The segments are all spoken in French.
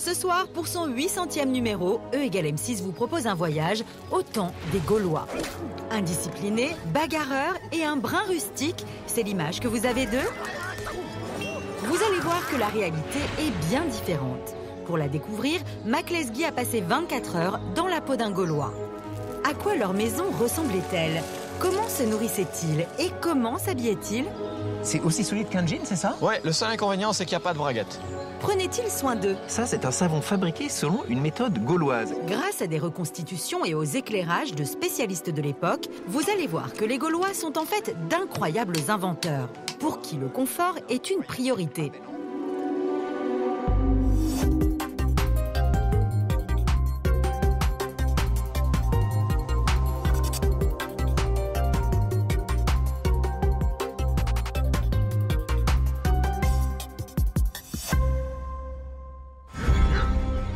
Ce soir, pour son 800e numéro, E = M6 vous propose un voyage au temps des Gaulois. Indisciplinés, bagarreurs et un brin rustique, c'est l'image que vous avez d'eux? Vous allez voir que la réalité est bien différente. Pour la découvrir, Mac Lesguy a passé 24 heures dans la peau d'un Gaulois. À quoi leur maison ressemblait-elle? Comment se nourrissaient-ils et comment s'habillaient-ils? C'est aussi solide qu'un jean, c'est ça? Ouais, le seul inconvénient, c'est qu'il n'y a pas de braguette. Prenaient-ils soin d'eux? Ça, c'est un savon fabriqué selon une méthode gauloise. Grâce à des reconstitutions et aux éclairages de spécialistes de l'époque, vous allez voir que les Gaulois sont en fait d'incroyables inventeurs, pour qui le confort est une priorité.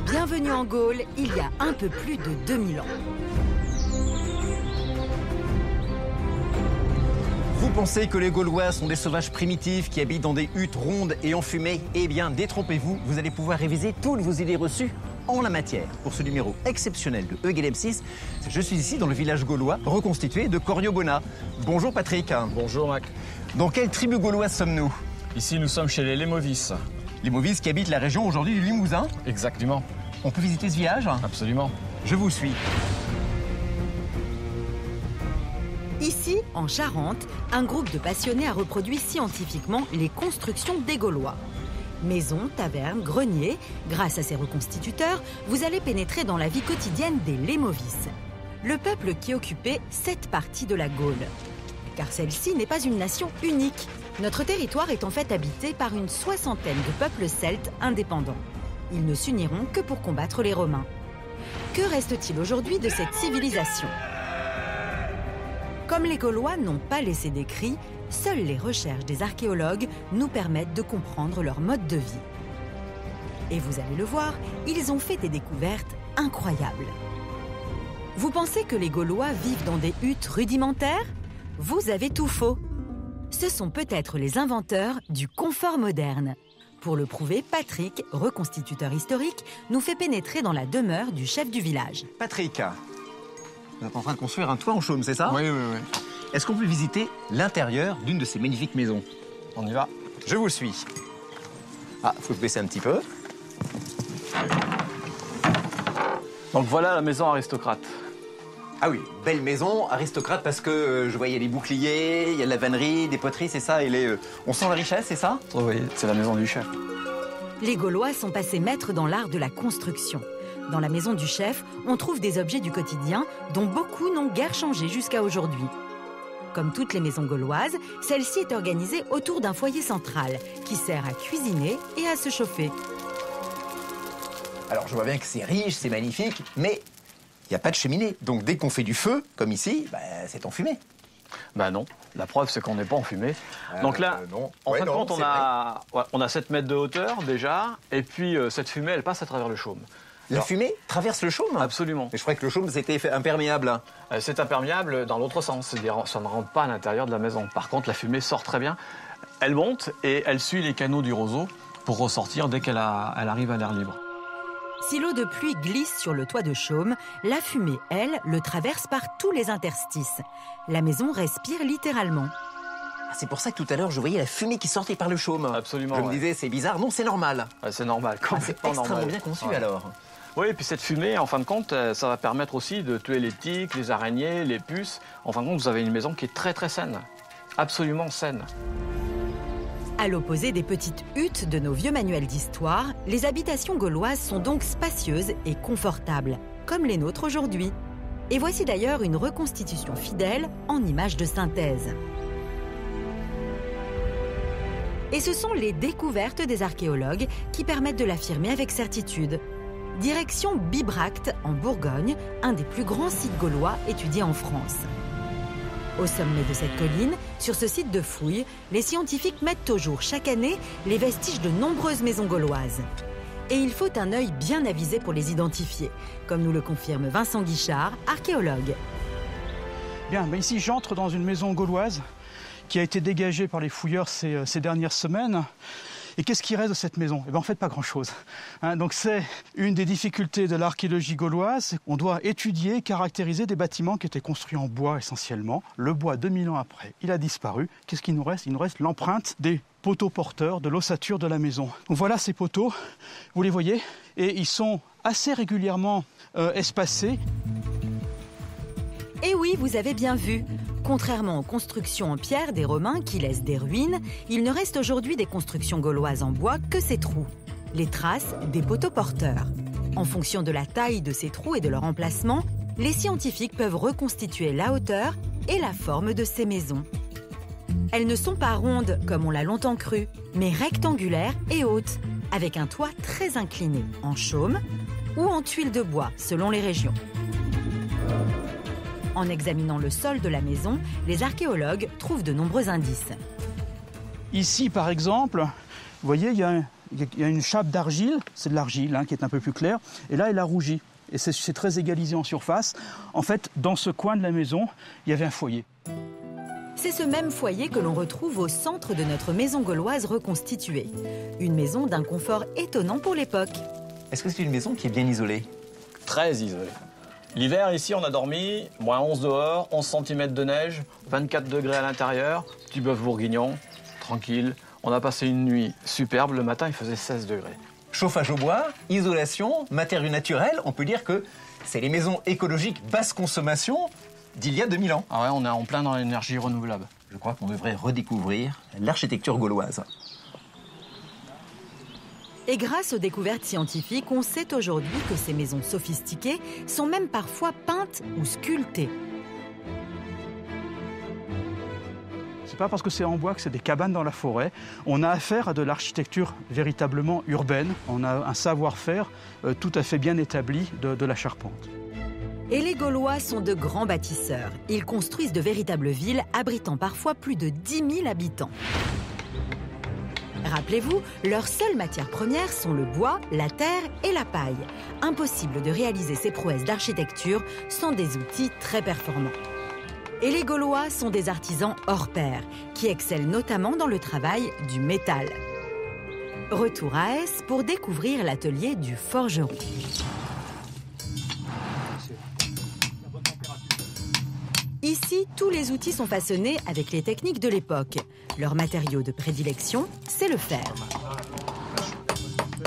Bienvenue en Gaule, il y a un peu plus de 2000 ans. Vous pensez que les Gaulois sont des sauvages primitifs qui habitent dans des huttes rondes et enfumées? Eh bien, détrompez-vous, vous allez pouvoir réviser toutes vos idées reçues en la matière. Pour ce numéro exceptionnel de E = M6, je suis ici dans le village gaulois reconstitué de Corriobona. Bonjour Patrick. Bonjour Mac. Dans quelle tribu gauloise sommes-nous? Ici, nous sommes chez les Lémovis. Les Lémovis qui habitent la région aujourd'hui du Limousin. Exactement. On peut visiter ce village? Absolument. Je vous suis. Ici, en Charente, un groupe de passionnés a reproduit scientifiquement les constructions des Gaulois. Maisons, tavernes, greniers, grâce à ces reconstituteurs, vous allez pénétrer dans la vie quotidienne des Lémovis, le peuple qui occupait cette partie de la Gaule. Car celle-ci n'est pas une nation unique. Notre territoire est en fait habité par une soixantaine de peuples celtes indépendants. Ils ne s'uniront que pour combattre les Romains. Que reste-t-il aujourd'hui de cette civilisation? Comme les Gaulois n'ont pas laissé d'écrits, seules les recherches des archéologues nous permettent de comprendre leur mode de vie. Et vous allez le voir, ils ont fait des découvertes incroyables. Vous pensez que les Gaulois vivent dans des huttes rudimentaires? Vous avez tout faux. Ce sont peut-être les inventeurs du confort moderne. Pour le prouver, Patrick, reconstituteur historique, nous fait pénétrer dans la demeure du chef du village. Patrick, vous êtes en train de construire un toit en chaume, c'est ça? Oui. Est-ce qu'on peut visiter l'intérieur d'une de ces magnifiques maisons? On y va. Je vous suis. Ah, faut se baisser un petit peu. Donc voilà la maison aristocrate. Ah oui, belle maison, aristocrate, parce que je voyais les boucliers, il y a de la vannerie, des poteries, c'est ça, et on sent la richesse, c'est ça? Oui, c'est la maison du chef. Les Gaulois sont passés maîtres dans l'art de la construction. Dans la maison du chef, on trouve des objets du quotidien dont beaucoup n'ont guère changé jusqu'à aujourd'hui. Comme toutes les maisons gauloises, celle-ci est organisée autour d'un foyer central qui sert à cuisiner et à se chauffer. Alors je vois bien que c'est riche, c'est magnifique, mais il n'y a pas de cheminée. Donc dès qu'on fait du feu, comme ici, c'est enfumé. Bah non, la preuve c'est qu'on n'est pas enfumé. Donc là, non. en fin de compte, on on a 7 mètres de hauteur déjà, et puis cette fumée elle passe à travers le chaume. La fumée traverse le chaume? Absolument. Mais je croyais que le chaume c'était imperméable. C'est imperméable dans l'autre sens, c'est-à-dire ça ne rentre pas à l'intérieur de la maison. Par contre, la fumée sort très bien. Elle monte et elle suit les canaux du roseau pour ressortir dès qu'elle arrive à l'air libre. Si l'eau de pluie glisse sur le toit de chaume, la fumée, elle, le traverse par tous les interstices. La maison respire littéralement. C'est pour ça que tout à l'heure, je voyais la fumée qui sortait par le chaume. Absolument. Je me disais, c'est bizarre. Non, c'est normal. C'est normal. C'est extrêmement bien conçu alors. Oui, et puis cette fumée, en fin de compte, ça va permettre aussi de tuer les tiques, les araignées, les puces. En fin de compte, vous avez une maison qui est très très saine. Absolument saine. À l'opposé des petites huttes de nos vieux manuels d'histoire, les habitations gauloises sont donc spacieuses et confortables, comme les nôtres aujourd'hui. Et voici d'ailleurs une reconstitution fidèle en images de synthèse. Et ce sont les découvertes des archéologues qui permettent de l'affirmer avec certitude. Direction Bibracte, en Bourgogne, un des plus grands sites gaulois étudiés en France. Au sommet de cette colline, sur ce site de fouilles, les scientifiques mettent au jour chaque année les vestiges de nombreuses maisons gauloises. Et il faut un œil bien avisé pour les identifier, comme nous le confirme Vincent Guichard, archéologue. Bien, ici j'entre dans une maison gauloise qui a été dégagée par les fouilleurs ces dernières semaines. Et qu'est-ce qui reste de cette maison? En fait, pas grand-chose. Donc c'est une des difficultés de l'archéologie gauloise. On doit étudier, caractériser des bâtiments qui étaient construits en bois essentiellement. Le bois, 2000 ans après, il a disparu. Qu'est-ce qu'il nous reste? Il nous reste l'empreinte des poteaux porteurs, de l'ossature de la maison. Donc voilà ces poteaux, vous les voyez, et ils sont assez régulièrement espacés. Et oui, vous avez bien vu. Contrairement aux constructions en pierre des Romains qui laissent des ruines, il ne reste aujourd'hui des constructions gauloises en bois que ces trous, les traces des poteaux porteurs. En fonction de la taille de ces trous et de leur emplacement, les scientifiques peuvent reconstituer la hauteur et la forme de ces maisons. Elles ne sont pas rondes comme on l'a longtemps cru, mais rectangulaires et hautes, avec un toit très incliné, en chaume ou en tuiles de bois, selon les régions. En examinant le sol de la maison, les archéologues trouvent de nombreux indices. Ici, par exemple, vous voyez, il y a une chape d'argile, c'est de l'argile qui est un peu plus claire, et là, elle a rougi. Et c'est très égalisé en surface. En fait, dans ce coin de la maison, il y avait un foyer. C'est ce même foyer que l'on retrouve au centre de notre maison gauloise reconstituée. Une maison d'un confort étonnant pour l'époque. Est-ce que c'est une maison qui est bien isolée? Très isolé. L'hiver, ici, on a dormi, moins 11 dehors, 11 cm de neige, 24 degrés à l'intérieur, petit bœuf bourguignon, tranquille. On a passé une nuit superbe, le matin, il faisait 16 degrés. Chauffage au bois, isolation, matériaux naturels, on peut dire que c'est les maisons écologiques basse consommation d'il y a 2000 ans. Ah ouais, on est en plein dans l'énergie renouvelable. Je crois qu'on devrait redécouvrir l'architecture gauloise. Et grâce aux découvertes scientifiques, on sait aujourd'hui que ces maisons sophistiquées sont même parfois peintes ou sculptées. C'est pas parce que c'est en bois que c'est des cabanes dans la forêt. On a affaire à de l'architecture véritablement urbaine. On a un savoir-faire tout à fait bien établi de la charpente. Et les Gaulois sont de grands bâtisseurs. Ils construisent de véritables villes abritant parfois plus de 10 000 habitants. Rappelez-vous, leurs seules matières premières sont le bois, la terre et la paille. Impossible de réaliser ces prouesses d'architecture sans des outils très performants. Et les Gaulois sont des artisans hors pair, qui excellent notamment dans le travail du métal. Retour à Aes pour découvrir l'atelier du forgeron. Ici, tous les outils sont façonnés avec les techniques de l'époque. Leur matériau de prédilection, c'est le fer.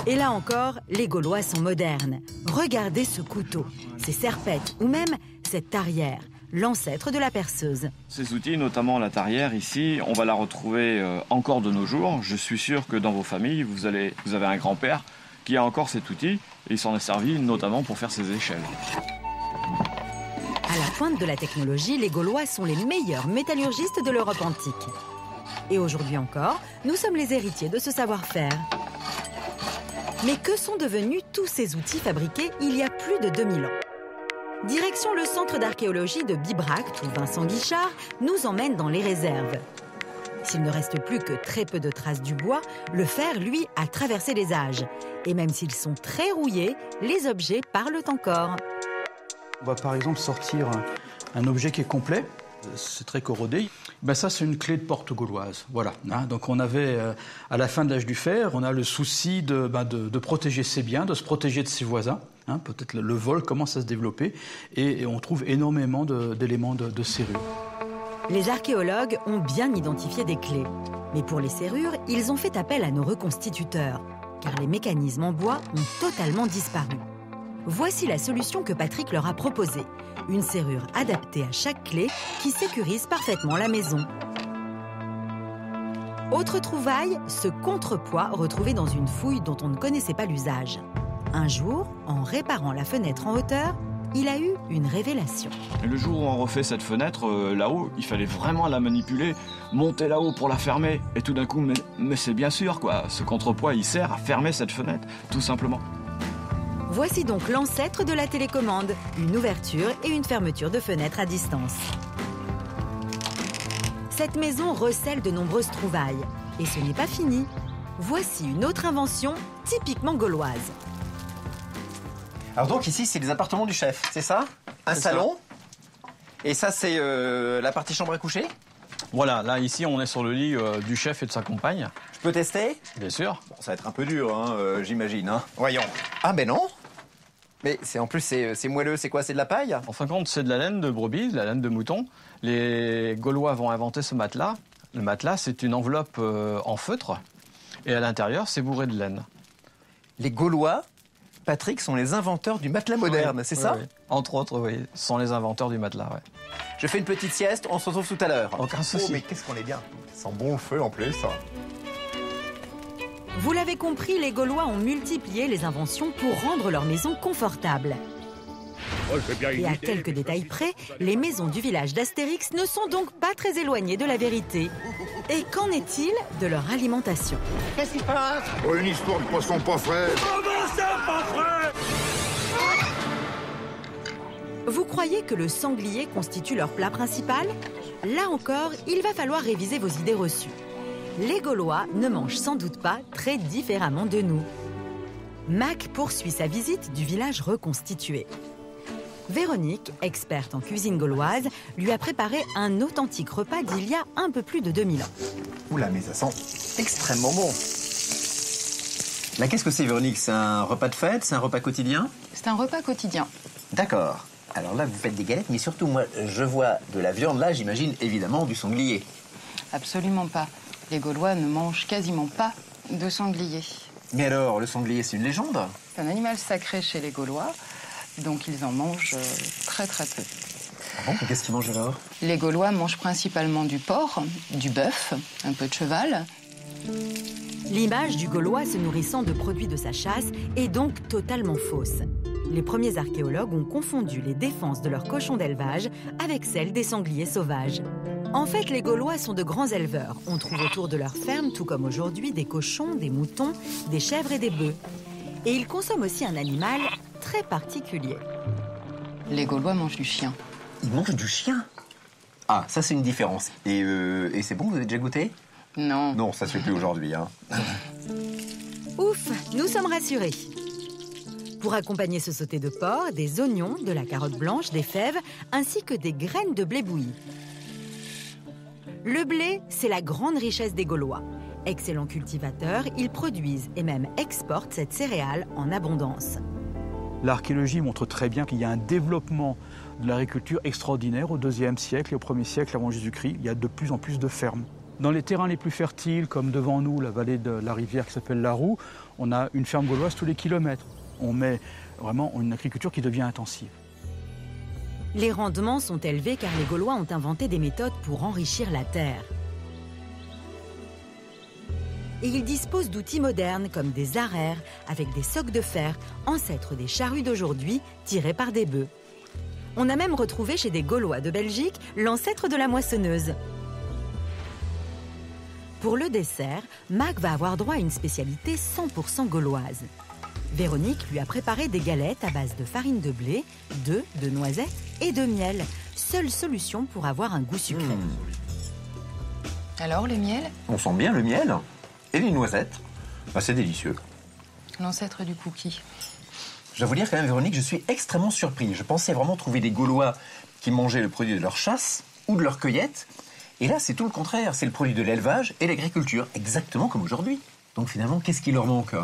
Et là encore, les Gaulois sont modernes. Regardez ce couteau, ces serpettes ou même cette tarière, l'ancêtre de la perceuse. Ces outils, notamment la tarière ici, on va la retrouver encore de nos jours. Je suis sûr que dans vos familles, vous avez un grand-père qui a encore cet outil et il s'en est servi notamment pour faire ses échelles. À la pointe de la technologie, les Gaulois sont les meilleurs métallurgistes de l'Europe antique. Et aujourd'hui encore, nous sommes les héritiers de ce savoir-faire. Mais que sont devenus tous ces outils fabriqués il y a plus de 2000 ans? Direction le centre d'archéologie de Bibracte, où Vincent Guichard nous emmène dans les réserves. S'il ne reste plus que très peu de traces du bois, le fer, lui, a traversé les âges. Et même s'ils sont très rouillés, les objets parlent encore. On va par exemple sortir un objet qui est complet, c'est très corrodé. Ça, c'est une clé de porte gauloise. Voilà. Donc on avait, à la fin de l'âge du fer, on a le souci de protéger ses biens, de se protéger de ses voisins. Peut-être le vol commence à se développer et on trouve énormément d'éléments de serrure. Les archéologues ont bien identifié des clés. Mais pour les serrures, ils ont fait appel à nos reconstituteurs, car les mécanismes en bois ont totalement disparu. Voici la solution que Patrick leur a proposée. Une serrure adaptée à chaque clé qui sécurise parfaitement la maison. Autre trouvaille, ce contrepoids retrouvé dans une fouille dont on ne connaissait pas l'usage. Un jour, en réparant la fenêtre en hauteur, il a eu une révélation. Et le jour où on refait cette fenêtre, là-haut, il fallait vraiment la manipuler, monter là-haut pour la fermer. Et tout d'un coup, mais c'est bien sûr, quoi, ce contrepoids, il sert à fermer cette fenêtre, tout simplement. Voici donc l'ancêtre de la télécommande, une ouverture et une fermeture de fenêtre à distance. Cette maison recèle de nombreuses trouvailles. Et ce n'est pas fini. Voici une autre invention typiquement gauloise. Alors donc ici, c'est les appartements du chef, c'est ça? Un salon. Et ça, c'est la partie chambre à coucher? Voilà, là, ici, on est sur le lit du chef et de sa compagne. Je peux tester? Bien sûr. Bon, ça va être un peu dur, hein, j'imagine. Hein. Voyons. Ah ben non. Mais en plus, c'est moelleux. C'est quoi? C'est de la paille? En fin de compte, c'est de la laine de brebis, de la laine de mouton. Les Gaulois vont inventer ce matelas. Le matelas, c'est une enveloppe en feutre. Et à l'intérieur, c'est bourré de laine. Les Gaulois, Patrick, sont les inventeurs du matelas moderne, c'est ça? Oui. Entre autres, oui. Ce sont les inventeurs du matelas, ouais. Je fais une petite sieste, on se retrouve tout à l'heure. Aucun souci. Oh, mais qu'est-ce qu'on est bien. Ça sent bon le feu en plus. Vous l'avez compris, les Gaulois ont multiplié les inventions pour rendre leur maison confortable. Et à quelques détails près, les maisons du village d'Astérix ne sont donc pas très éloignées de la vérité. Et qu'en est-il de leur alimentation? Qu'est-ce qui se passe? Oh, une histoire de poisson pas frais. Vous croyez que le sanglier constitue leur plat principal? Là encore, il va falloir réviser vos idées reçues. Les Gaulois ne mangent sans doute pas très différemment de nous. Mac poursuit sa visite du village reconstitué. Véronique, experte en cuisine gauloise, lui a préparé un authentique repas d'il y a un peu plus de 2000 ans. Oula, mais ça sent extrêmement bon. Là, qu'est-ce que c'est, Véronique? C'est un repas de fête? C'est un repas quotidien? C'est un repas quotidien. D'accord. Alors là, vous faites des galettes, mais surtout, moi, je vois de la viande. Là, j'imagine évidemment du sanglier. Absolument pas. Les Gaulois ne mangent quasiment pas de sanglier. Mais alors, le sanglier, c'est une légende? C'est un animal sacré chez les Gaulois, donc ils en mangent très très peu. Ah bon? Qu'est-ce qu'ils mangent alors? Les Gaulois mangent principalement du porc, du bœuf, un peu de cheval. L'image du Gaulois se nourrissant de produits de sa chasse est donc totalement fausse. Les premiers archéologues ont confondu les défenses de leurs cochons d'élevage avec celles des sangliers sauvages. En fait, les Gaulois sont de grands éleveurs. On trouve autour de leurs fermes, tout comme aujourd'hui, des cochons, des moutons, des chèvres et des bœufs. Et ils consomment aussi un animal très particulier. Les Gaulois mangent du chien. Ils mangent du chien? Ah, ça, c'est une différence. Et c'est bon, vous avez déjà goûté? Non. Non, ça se fait plus aujourd'hui, hein. Ouf, nous sommes rassurés. Pour accompagner ce sauté de porc, des oignons, de la carotte blanche, des fèves, ainsi que des graines de blé bouilli. Le blé, c'est la grande richesse des Gaulois. Excellents cultivateurs, ils produisent et même exportent cette céréale en abondance. L'archéologie montre très bien qu'il y a un développement de l'agriculture extraordinaire au IIe siècle et au 1er siècle avant Jésus-Christ. Il y a de plus en plus de fermes. Dans les terrains les plus fertiles, comme devant nous, la vallée de la rivière qui s'appelle la Roue, on a une ferme gauloise tous les kilomètres. On met vraiment une agriculture qui devient intensive. Les rendements sont élevés car les Gaulois ont inventé des méthodes pour enrichir la terre. Et ils disposent d'outils modernes comme des arères avec des socs de fer, ancêtres des charrues d'aujourd'hui, tirés par des bœufs. On a même retrouvé chez des Gaulois de Belgique l'ancêtre de la moissonneuse. Pour le dessert, Mac va avoir droit à une spécialité 100% gauloise. Véronique lui a préparé des galettes à base de farine de blé, d'œufs, de noisettes et de miel. Seule solution pour avoir un goût sucré. Alors, les miels? On sent bien le miel et les noisettes. Bah, c'est délicieux. L'ancêtre du cookie. Je dois vous dire quand même, Véronique, je suis extrêmement surpris. Je pensais vraiment trouver des Gaulois qui mangeaient le produit de leur chasse ou de leur cueillette. Et là, c'est tout le contraire. C'est le produit de l'élevage et l'agriculture, exactement comme aujourd'hui. Donc finalement, qu'est-ce qui leur manque?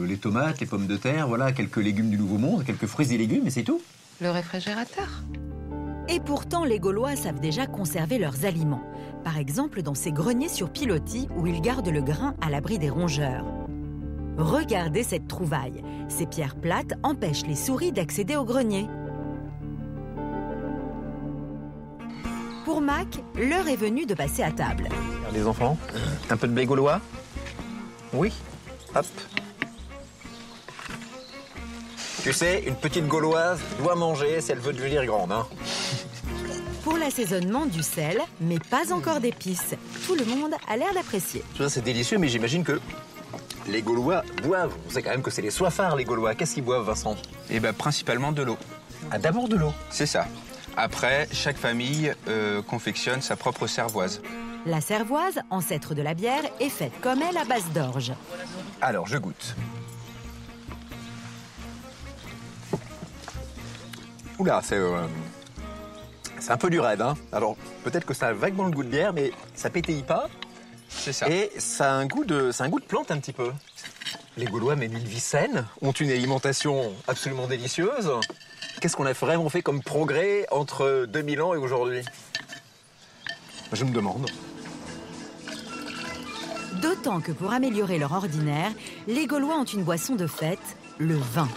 Les tomates, les pommes de terre, voilà, quelques légumes du Nouveau Monde, quelques fruits et légumes, et c'est tout. Le réfrigérateur. Et pourtant, les Gaulois savent déjà conserver leurs aliments. Par exemple, dans ces greniers sur pilotis où ils gardent le grain à l'abri des rongeurs. Regardez cette trouvaille. Ces pierres plates empêchent les souris d'accéder au grenier. Pour Mac, l'heure est venue de passer à table. Les enfants, un peu de blé gaulois? Oui. Hop. Tu sais, une petite Gauloise doit manger si elle veut devenir grande, hein. Pour l'assaisonnement, du sel, mais pas encore d'épices. Tout le monde a l'air d'apprécier. Tout ça, c'est délicieux, mais j'imagine que les Gaulois boivent. On sait quand même que c'est les soifards, les Gaulois. Qu'est-ce qu'ils boivent, Vincent? Eh ben, principalement de l'eau. Ah, d'abord de l'eau. C'est ça. Après, chaque famille confectionne sa propre cervoise. La cervoise, ancêtre de la bière, est faite comme elle à base d'orge. Alors, je goûte. C'est un peu du raid, hein. Alors, peut-être que ça a vaguement le goût de bière, mais ça pétille pas. C'est ça. Et ça a un goût de plante un petit peu. Les Gaulois mènent une vie saine, ont une alimentation absolument délicieuse. Qu'est-ce qu'on a vraiment fait comme progrès entre 2000 ans et aujourd'hui? Je me demande. D'autant que pour améliorer leur ordinaire, les Gaulois ont une boisson de fête, le vin.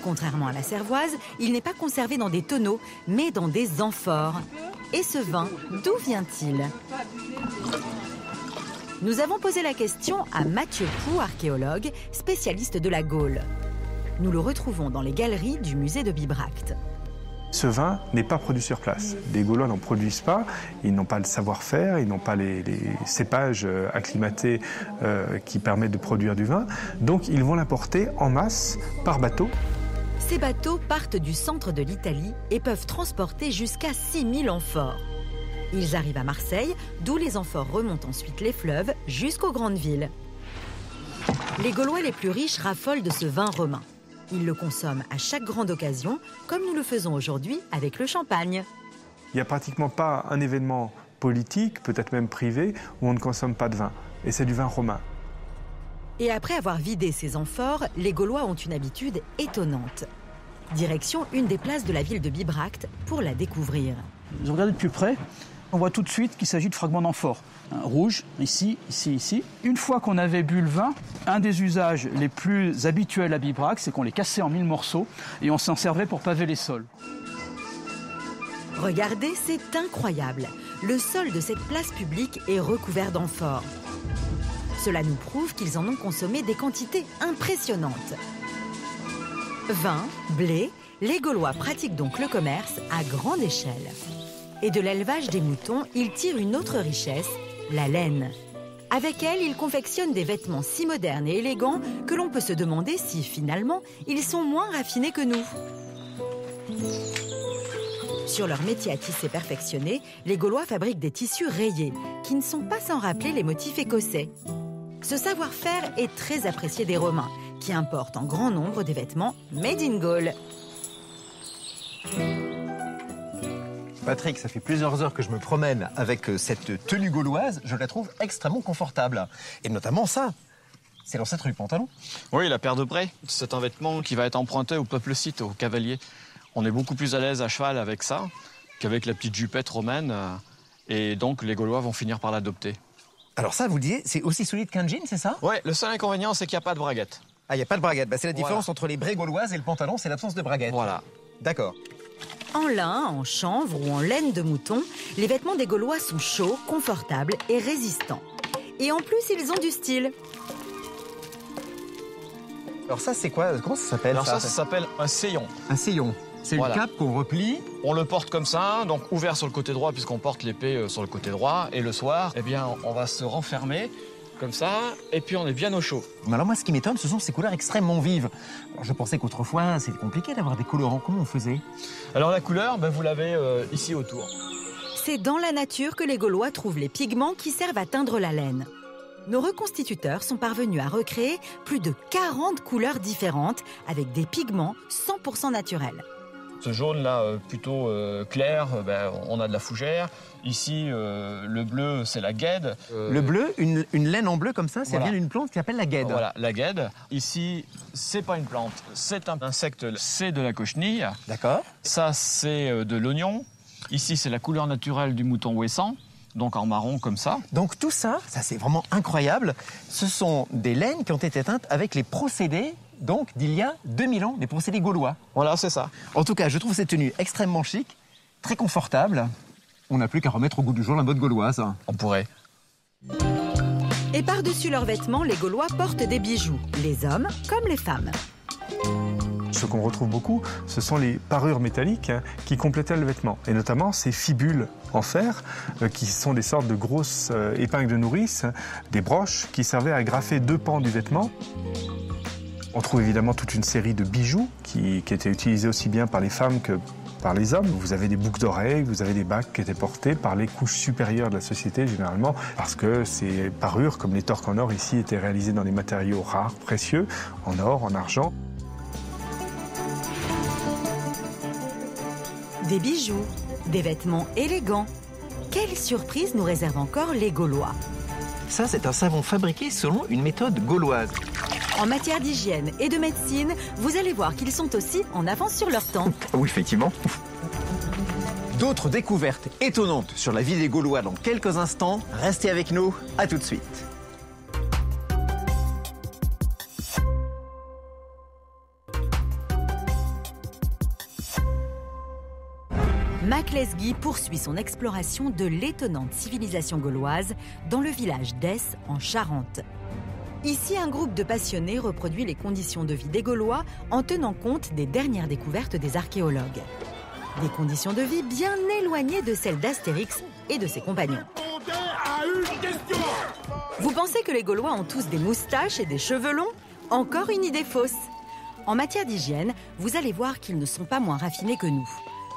Contrairement à la cervoise, il n'est pas conservé dans des tonneaux, mais dans des amphores. Et ce vin, d'où vient-il? Nous avons posé la question à Mathieu Pou, archéologue, spécialiste de la Gaule. Nous le retrouvons dans les galeries du musée de Bibracte. Ce vin n'est pas produit sur place. Les Gaulois n'en produisent pas, ils n'ont pas le savoir-faire, ils n'ont pas les cépages acclimatés qui permettent de produire du vin. Donc ils vont l'importer en masse par bateau. Ces bateaux partent du centre de l'Italie et peuvent transporter jusqu'à 6000 amphores. Ils arrivent à Marseille, d'où les amphores remontent ensuite les fleuves jusqu'aux grandes villes. Les Gaulois les plus riches raffolent de ce vin romain. Ils le consomment à chaque grande occasion, comme nous le faisons aujourd'hui avec le champagne. Il n'y a pratiquement pas un événement politique, peut-être même privé, où on ne consomme pas de vin. Et c'est du vin romain. Et après avoir vidé ces amphores, les Gaulois ont une habitude étonnante. Direction une des places de la ville de Bibracte pour la découvrir. Vous regardez de plus près, on voit tout de suite qu'il s'agit de fragments d'amphores. Rouge, ici, ici, ici. Une fois qu'on avait bu le vin, un des usages les plus habituels à Bibracte, c'est qu'on les cassait en 1000 morceaux et on s'en servait pour paver les sols. Regardez, c'est incroyable. Le sol de cette place publique est recouvert d'amphores. Cela nous prouve qu'ils en ont consommé des quantités impressionnantes. Vin, blé, les Gaulois pratiquent donc le commerce à grande échelle. Et de l'élevage des moutons, ils tirent une autre richesse, la laine. Avec elle, ils confectionnent des vêtements si modernes et élégants que l'on peut se demander si, finalement, ils sont moins raffinés que nous. Sur leur métier à tisser perfectionné, les Gaulois fabriquent des tissus rayés, qui ne sont pas sans rappeler les motifs écossais. Ce savoir-faire est très apprécié des Romains, qui importent en grand nombre des vêtements made in Gaule. Patrick, ça fait plusieurs heures que je me promène avec cette tenue gauloise. Je la trouve extrêmement confortable. Et notamment ça, c'est l'ancêtre du pantalon. Oui, la paire de brais. C'est un vêtement qui va être emprunté au peuple scythe, aux cavaliers. On est beaucoup plus à l'aise à cheval avec ça qu'avec la petite jupette romaine. Et donc, les Gaulois vont finir par l'adopter. Alors ça, vous le disiez, c'est aussi solide qu'un jean, c'est ça? Ouais, le seul inconvénient, c'est qu'il n'y a pas de braguette. Ah, il n'y a pas de braguette. Bah, c'est la différence Voilà. entre les braies gauloises et le pantalon, c'est l'absence de braguette. Voilà. D'accord. En lin, en chanvre ou en laine de mouton, les vêtements des Gaulois sont chauds, confortables et résistants. Et en plus, ils ont du style. Alors ça, c'est quoi? Comment ça s'appelle? Alors ça s'appelle un séon. Un séon. C'est Voilà. une cape qu'on replie. On le porte comme ça, donc ouvert sur le côté droit puisqu'on porte l'épée sur le côté droit. Et le soir, eh bien, on va se renfermer comme ça, et puis on est bien au chaud. Mais alors moi, ce qui m'étonne, ce sont ces couleurs extrêmement vives. Alors, je pensais qu'autrefois, c'était compliqué d'avoir des colorants. Comment on faisait? Alors la couleur, vous l'avez ici autour. C'est dans la nature que les Gaulois trouvent les pigments qui servent à teindre la laine. Nos reconstituteurs sont parvenus à recréer plus de 40 couleurs différentes avec des pigments 100% naturels. Ce jaune-là, plutôt clair, on a de la fougère. Ici, le bleu, c'est la guêde. Le bleu, une laine en bleu comme ça, ça Voilà. vient d'une plante qui s'appelle la guêde. Voilà, la guêde. Ici, c'est pas une plante, c'est un insecte, c'est de la cochenille. D'accord. Ça, c'est de l'oignon. Ici, c'est la couleur naturelle du mouton ouessant, donc en marron comme ça. Donc tout ça, ça c'est vraiment incroyable. Ce sont des laines qui ont été teintes avec les procédés donc d'il y a 2000 ans, des procédés gaulois. Voilà, c'est ça. En tout cas, je trouve cette tenue extrêmement chic, très confortable. On n'a plus qu'à remettre au goût du jour la mode gauloise. On pourrait. Et par-dessus leurs vêtements, les Gaulois portent des bijoux, les hommes comme les femmes. Ce qu'on retrouve beaucoup, ce sont les parures métalliques qui complétaient le vêtement. Et notamment ces fibules en fer, qui sont des sortes de grosses épingles de nourrice, des broches qui servaient à graffer deux pans du vêtement. On trouve évidemment toute une série de bijoux qui étaient utilisés aussi bien par les femmes que par les hommes. Vous avez des boucles d'oreilles, vous avez des bagues qui étaient portées par les couches supérieures de la société généralement, parce que ces parures, comme les torques en or ici, étaient réalisées dans des matériaux rares, précieux, en or, en argent. Des bijoux, Des vêtements élégants. Quelle surprise nous réservent encore les Gaulois? Ça, c'est un savon fabriqué selon une méthode gauloise. En matière d'hygiène et de médecine, vous allez voir qu'ils sont aussi en avance sur leur temps. Oui, effectivement. D'autres découvertes étonnantes sur la vie des Gaulois dans quelques instants. Restez avec nous, à tout de suite. Mac Lesguy poursuit son exploration de l'étonnante civilisation gauloise dans le village d'Ess, en Charente. Ici, un groupe de passionnés reproduit les conditions de vie des Gaulois en tenant compte des dernières découvertes des archéologues. Des conditions de vie bien éloignées de celles d'Astérix et de ses compagnons. Vous pensez que les Gaulois ont tous des moustaches et des cheveux longs? Encore une idée fausse. En matière d'hygiène, vous allez voir qu'ils ne sont pas moins raffinés que nous.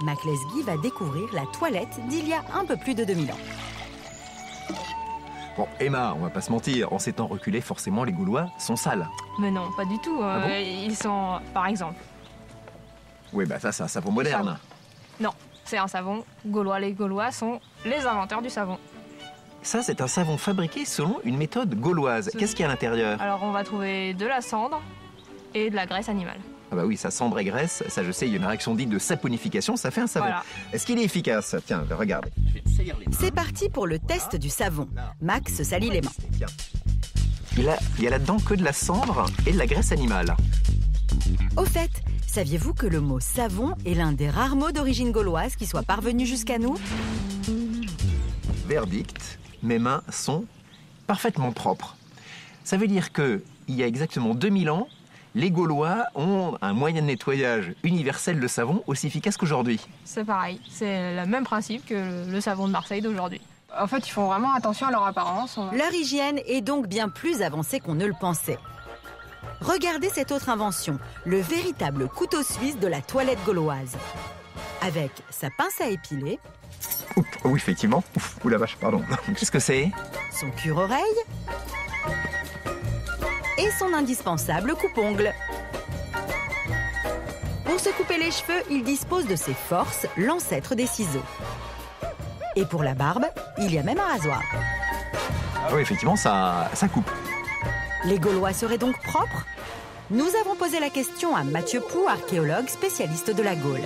Mac Lesguy va découvrir la toilette d'il y a un peu plus de 2000 ans. Bon, Emma, on va pas se mentir, en ces temps reculés, forcément, les Gaulois sont sales. Mais non, pas du tout. Ah bon? Ils sont, par exemple... Oui, bah ça, c'est un savon moderne. Non, c'est un savon gaulois. Les Gaulois sont les inventeurs du savon. Ça, c'est un savon fabriqué selon une méthode gauloise. Qu'est-ce qu'il y a à l'intérieur? Alors, on va trouver de la cendre et de la graisse animale. Ah bah oui, ça cendre et graisse, ça je sais, il y a une réaction dite de saponification, ça fait un savon. Voilà. Est-ce qu'il est efficace? Tiens, regardez. C'est parti pour le test du savon. Max se salit les mains. Il y a là-dedans que de la cendre et de la graisse animale. Au fait, saviez-vous que le mot savon est l'un des rares mots d'origine gauloise qui soit parvenu jusqu'à nous? Verdict, mes mains sont parfaitement propres. Ça veut dire que il y a exactement 2000 ans, les Gaulois ont un moyen de nettoyage universel de savon aussi efficace qu'aujourd'hui. C'est pareil, c'est le même principe que le savon de Marseille d'aujourd'hui. En fait, ils font vraiment attention à leur apparence. Leur hygiène est donc bien plus avancée qu'on ne le pensait. Regardez cette autre invention, le véritable couteau suisse de la toilette gauloise. Avec sa pince à épiler... Oui, effectivement. Ouh la vache, pardon. Qu'est-ce que c'est? Son cure-oreille et son indispensable coupe-ongle. Pour se couper les cheveux, il dispose de ses forces, l'ancêtre des ciseaux. Et pour la barbe, il y a même un rasoir. Ah oui, effectivement, ça coupe. Les Gaulois seraient donc propres? Nous avons posé la question à Mathieu Pou, archéologue spécialiste de la Gaule.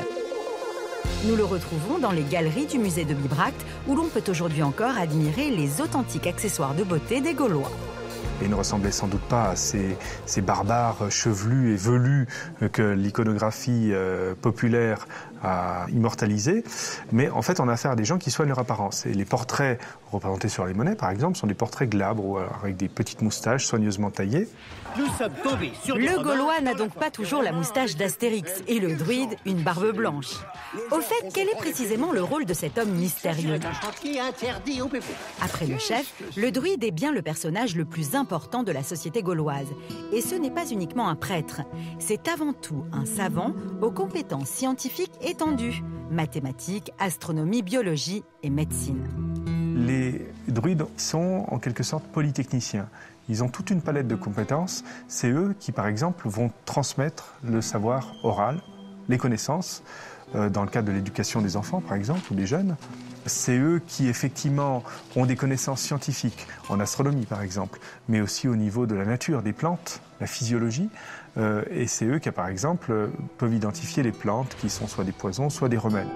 Nous le retrouvons dans les galeries du musée de Bibracte, où l'on peut aujourd'hui encore admirer les authentiques accessoires de beauté des Gaulois. Et ne ressemblait sans doute pas à ces barbares chevelus et velus que l'iconographie populaire a immortalisé. Mais en fait, on a affaire à des gens qui soignent leur apparence. Et les portraits représentés sur les monnaies, par exemple, sont des portraits glabres ou avec des petites moustaches soigneusement taillées. Nous sommes tombés sur le Gaulois n'a donc pas toujours la moustache d'Astérix et le druide une barbe blanche. Au fait, quel est précisément le rôle de cet homme mystérieux? Après le chef, le druide est bien le personnage le plus important de la société gauloise. Et ce n'est pas uniquement un prêtre, c'est avant tout un savant aux compétences scientifiques étendues, mathématiques, astronomie, biologie et médecine. Les druides sont en quelque sorte polytechniciens. Ils ont toute une palette de compétences. C'est eux qui, par exemple, vont transmettre le savoir oral, les connaissances, dans le cadre de l'éducation des enfants, par exemple, ou des jeunes. C'est eux qui, effectivement, ont des connaissances scientifiques, en astronomie, par exemple, mais aussi au niveau de la nature, des plantes, la physiologie. Et c'est eux qui, par exemple, peuvent identifier les plantes qui sont soit des poisons, soit des remèdes.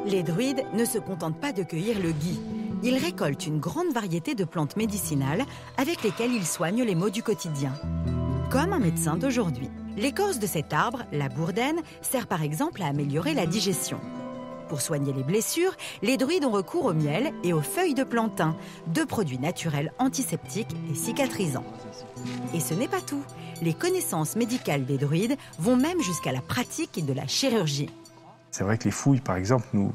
Les druides ne se contentent pas de cueillir le gui. Ils récoltent une grande variété de plantes médicinales avec lesquelles ils soignent les maux du quotidien. Comme un médecin d'aujourd'hui. L'écorce de cet arbre, la bourdaine, sert par exemple à améliorer la digestion. Pour soigner les blessures, les druides ont recours au miel et aux feuilles de plantain, deux produits naturels antiseptiques et cicatrisants. Et ce n'est pas tout. Les connaissances médicales des druides vont même jusqu'à la pratique de la chirurgie. C'est vrai que les fouilles, par exemple, nous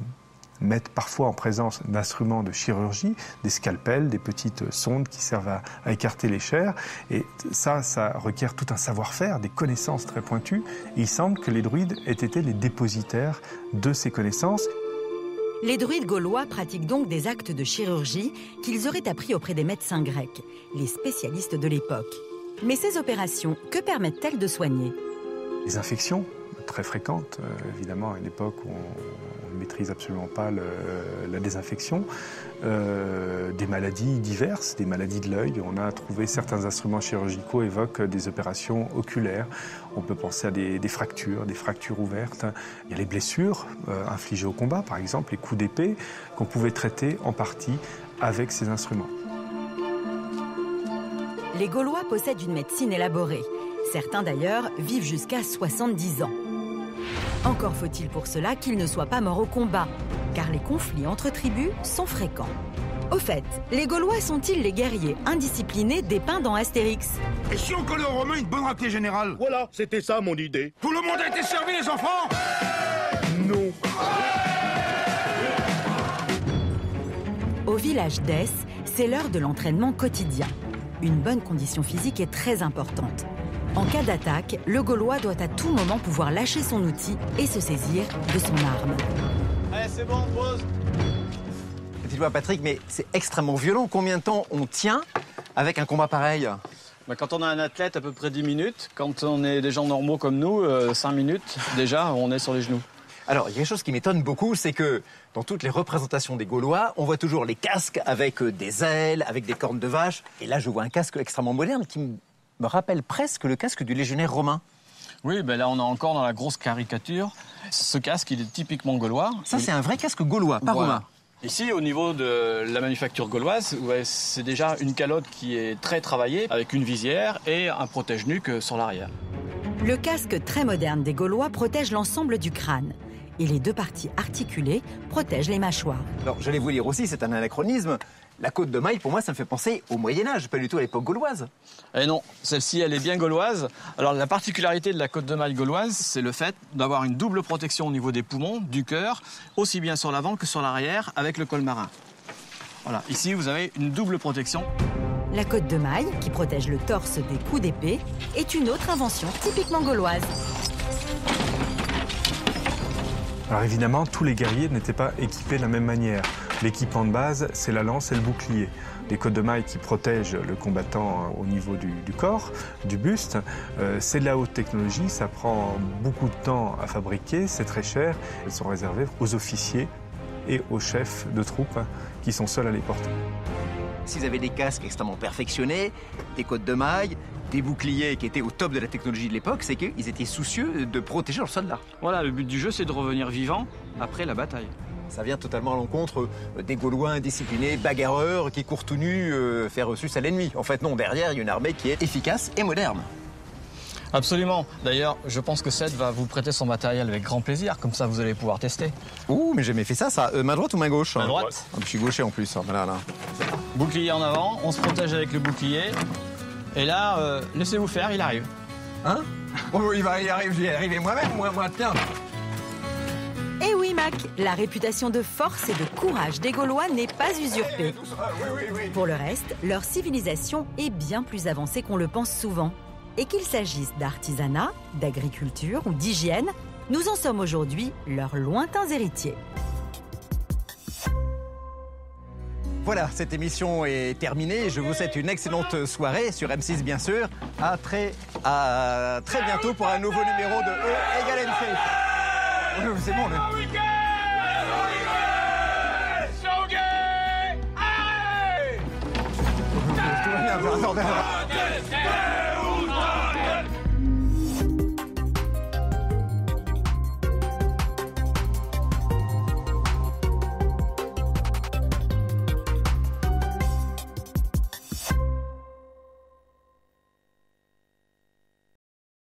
mettent parfois en présence d'instruments de chirurgie, des scalpels, des petites sondes qui servent à écarter les chairs. Et ça requiert tout un savoir-faire, des connaissances très pointues. Et il semble que les druides aient été les dépositaires de ces connaissances. Les druides gaulois pratiquent donc des actes de chirurgie qu'ils auraient appris auprès des médecins grecs, les spécialistes de l'époque. Mais ces opérations, que permettent-elles de soigner? Les infections, très fréquentes, évidemment, à une époque où on ne maîtrise absolument pas la désinfection, des maladies diverses, des maladies de l'œil. On a trouvé certains instruments chirurgicaux évoquent des opérations oculaires. On peut penser à des fractures ouvertes. Il y a les blessures infligées au combat, par exemple, les coups d'épée, qu'on pouvait traiter en partie avec ces instruments. Les Gaulois possèdent une médecine élaborée. Certains d'ailleurs vivent jusqu'à 70 ans. Encore faut-il pour cela qu'ils ne soient pas morts au combat, car les conflits entre tribus sont fréquents. Au fait, les Gaulois sont-ils les guerriers indisciplinés dépeints dans Astérix? Et si on collait aux Romains une bonne raclée générale? Voilà, c'était ça mon idée. Tout le monde a été servi, les enfants? Non. Au village d'Es, c'est l'heure de l'entraînement quotidien. Une bonne condition physique est très importante. En cas d'attaque, le Gaulois doit à tout moment pouvoir lâcher son outil et se saisir de son arme. Allez, c'est bon, pause. Dis-moi Patrick, mais c'est extrêmement violent. Combien de temps on tient avec un combat pareil? Quand on a un athlète, à peu près 10 minutes. Quand on est des gens normaux comme nous, 5 minutes, déjà, on est sur les genoux. Alors, il y a quelque chose qui m'étonne beaucoup, c'est que dans toutes les représentations des Gaulois, on voit toujours les casques avec des ailes, avec des cornes de vache. Et là, je vois un casque extrêmement moderne qui me rappelle presque le casque du légionnaire romain. Oui, là, on est encore dans la grosse caricature. Ce casque, il est typiquement gaulois. Ça, c'est un vrai casque gaulois, pas romain. Ici, au niveau de la manufacture gauloise, c'est déjà une calotte qui est très travaillée, avec une visière et un protège-nuque sur l'arrière. Le casque très moderne des Gaulois protège l'ensemble du crâne. Et les deux parties articulées protègent les mâchoires. Alors, j'allais vous lire aussi, c'est un anachronisme. La côte de maille, pour moi, ça me fait penser au Moyen-Âge, pas du tout à l'époque gauloise. Eh non, celle-ci, elle est bien gauloise. Alors, la particularité de la côte de maille gauloise, c'est le fait d'avoir une double protection au niveau des poumons, du cœur, aussi bien sur l'avant que sur l'arrière, avec le col marin. Voilà, ici, vous avez une double protection. La côte de maille, qui protège le torse des coups d'épée, est une autre invention typiquement gauloise. Alors évidemment, tous les guerriers n'étaient pas équipés de la même manière. L'équipement de base, c'est la lance et le bouclier. Les côtes de maille qui protègent le combattant au niveau du corps, du buste. C'est de la haute technologie, ça prend beaucoup de temps à fabriquer, c'est très cher. Elles sont réservées aux officiers et aux chefs de troupes qui sont seuls à les porter. S'ils avaient des casques extrêmement perfectionnés, des côtes de maille, des boucliers qui étaient au top de la technologie de l'époque, c'est qu'ils étaient soucieux de protéger leurs soldats. Voilà, le but du jeu, c'est de revenir vivant après la bataille. Ça vient totalement à l'encontre des Gaulois indisciplinés, bagarreurs, qui courent tout nus faire suce à l'ennemi. En fait, non, derrière, il y a une armée qui est efficace et moderne. Absolument. D'ailleurs, je pense que Seth va vous prêter son matériel avec grand plaisir, comme ça vous allez pouvoir tester. Ouh, mais j'ai jamais fait ça. Main droite ou main gauche? Main droite. Je suis gaucher en plus. Voilà, là. Bouclier en avant, on se protège avec le bouclier. Et là, laissez-vous faire, il arrive. Hein? Oh, il arrive, j'y arrive moi-même, moi, tiens. Eh oui, Mac, la réputation de force et de courage des Gaulois n'est pas usurpée. Pour le reste, leur civilisation est bien plus avancée qu'on le pense souvent. Et qu'il s'agisse d'artisanat, d'agriculture ou d'hygiène, nous en sommes aujourd'hui leurs lointains héritiers. Voilà, cette émission est terminée. Je vous souhaite une excellente soirée sur M6, bien sûr. À très bientôt pour un nouveau numéro de E égale MC. C'est bon, le...